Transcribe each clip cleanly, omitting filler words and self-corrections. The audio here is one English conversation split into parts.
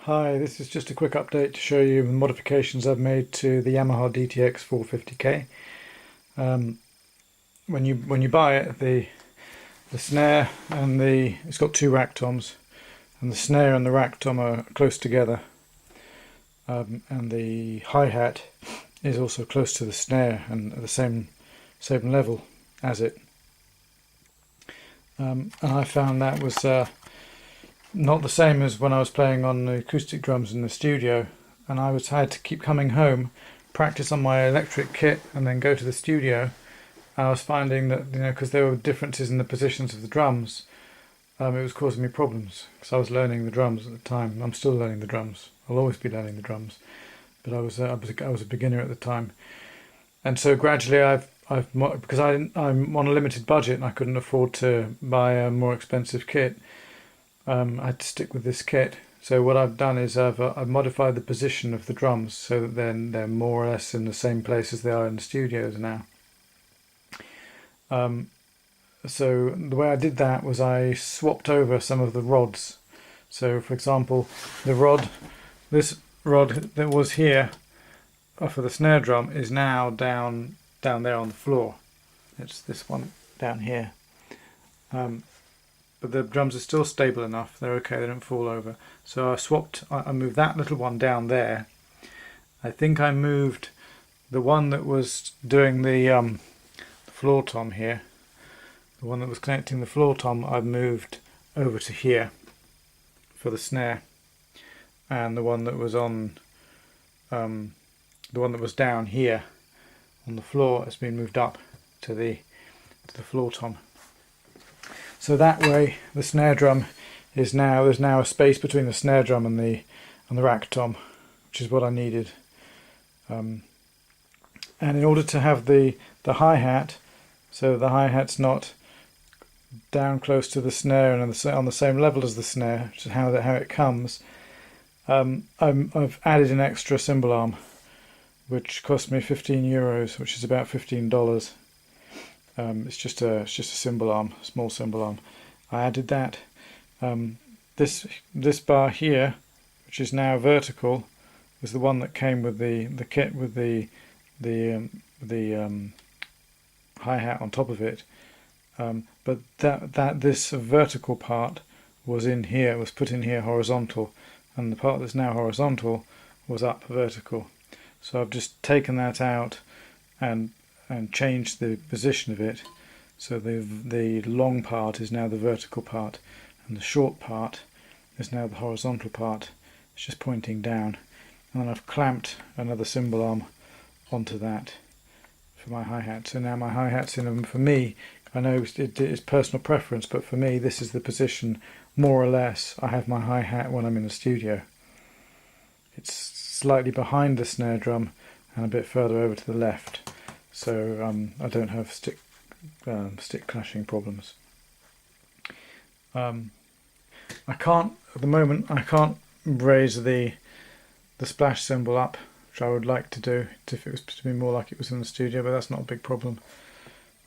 Hi, this is just a quick update to show you the modifications I've made to the Yamaha DTX-540K. When you buy it, the snare and it's got two rack toms, and the snare and the rack tom are close together, and the hi-hat is also close to the snare and at the same level as it. And I found that was not the same as when I was playing on the acoustic drums in the studio, and I had to keep coming home, practice on my electric kit, and then go to the studio. I was finding that, because there were differences in the positions of the drums, it was causing me problems because I was learning the drums at the time. I'm still learning the drums. I'll always be learning the drums, but I was a beginner at the time, and so gradually because I'm on a limited budget and I couldn't afford to buy a more expensive kit. I had to stick with this kit. So what I've done is I've modified the position of the drums so that they're more or less in the same place as they are in the studios now. So the way I did that was I swapped over some of the rods. So for example, this rod that was here for the snare drum is now down there on the floor. It's this one down here. But the drums are still stable enough, they're okay, they don't fall over. So I moved that little one down there. I think I moved the one that was doing the floor tom here, the one that was connecting the floor tom, I moved over to here for the snare. And the one that was down here on the floor has been moved up to the floor tom. So that way, the snare drum there's now a space between the snare drum and the rack tom, which is what I needed. And in order to have the hi-hat, so the hi-hat's not down close to the snare and on the same level as the snare, which is how it comes. I've added an extra cymbal arm, which cost me €15, which is about $15. It's just a cymbal arm, a small cymbal arm. I added that. This bar here, which is now vertical, is the one that came with the kit with the hi-hat on top of it. But this vertical part was in here, was put in here horizontal, and the part that's now horizontal was up vertical. So I've just taken that out and change the position of it, so the long part is now the vertical part and the short part is now the horizontal part. It's just pointing down, and then I've clamped another cymbal arm onto that for my hi-hat. So now my hi-hat's in them. For me, I know it is personal preference, but for me this is the position more or less I have my hi-hat when I'm in the studio. It's slightly behind the snare drum and a bit further over to the left, so I don't have stick clashing problems. I can't at the moment. I can't raise the splash cymbal up, which I would like to do if it was to be more like it was in the studio, but that's not a big problem.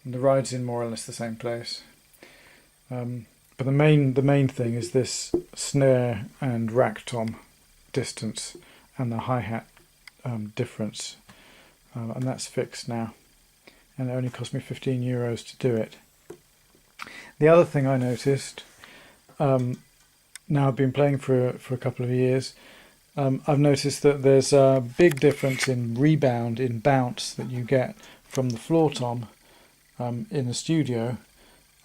And the ride's in more or less the same place. But the main thing is this snare and rack tom distance and the hi-hat difference, and that's fixed now. And it only cost me €15 to do it. The other thing I noticed, now I've been playing for a couple of years, I've noticed that there's a big difference in rebound, in bounce that you get from the floor tom in the studio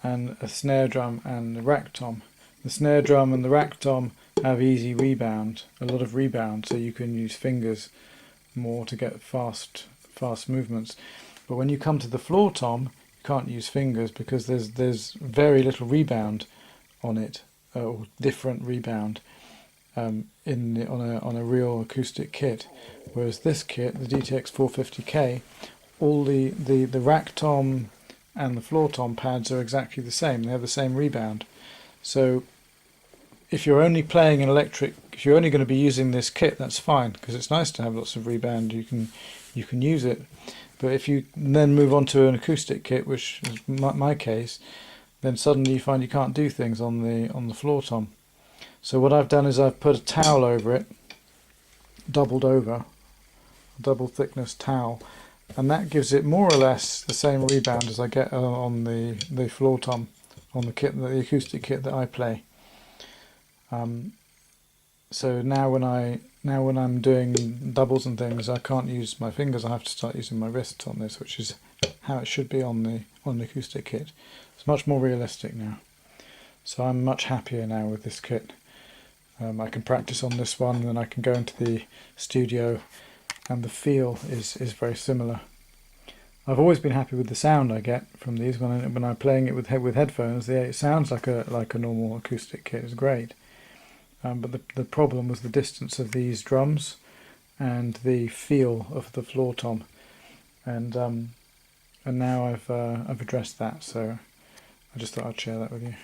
and a snare drum and a rack tom. The snare drum and the rack tom have easy rebound, a lot of rebound, so you can use fingers more to get fast movements. But when you come to the floor tom, you can't use fingers because there's very little rebound on it, or different rebound on a real acoustic kit. Whereas this kit, the DTX-540K, all the rack tom and the floor tom pads are exactly the same. They have the same rebound. So if you're only playing an electric, if you're only going to be using this kit, that's fine, because it's nice to have lots of rebound. You can use it. But if you then move on to an acoustic kit, which is my case, then suddenly you find you can't do things on the floor tom. So what I've done is I've put a towel over it, doubled over, a double thickness towel, and that gives it more or less the same rebound as I get on the floor tom, on the kit, the acoustic kit that I play. So now when I'm doing doubles and things, I can't use my fingers. I have to start using my wrists on this, which is how it should be on the acoustic kit. It's much more realistic now. So I'm much happier now with this kit. I can practice on this one, and then I can go into the studio, and the feel is very similar. I've always been happy with the sound I get from these when I'm playing it with headphones. It sounds like a normal acoustic kit. It's great. But the problem was the distance of these drums and the feel of the floor tom, and now I've addressed that. So I just thought I'd share that with you.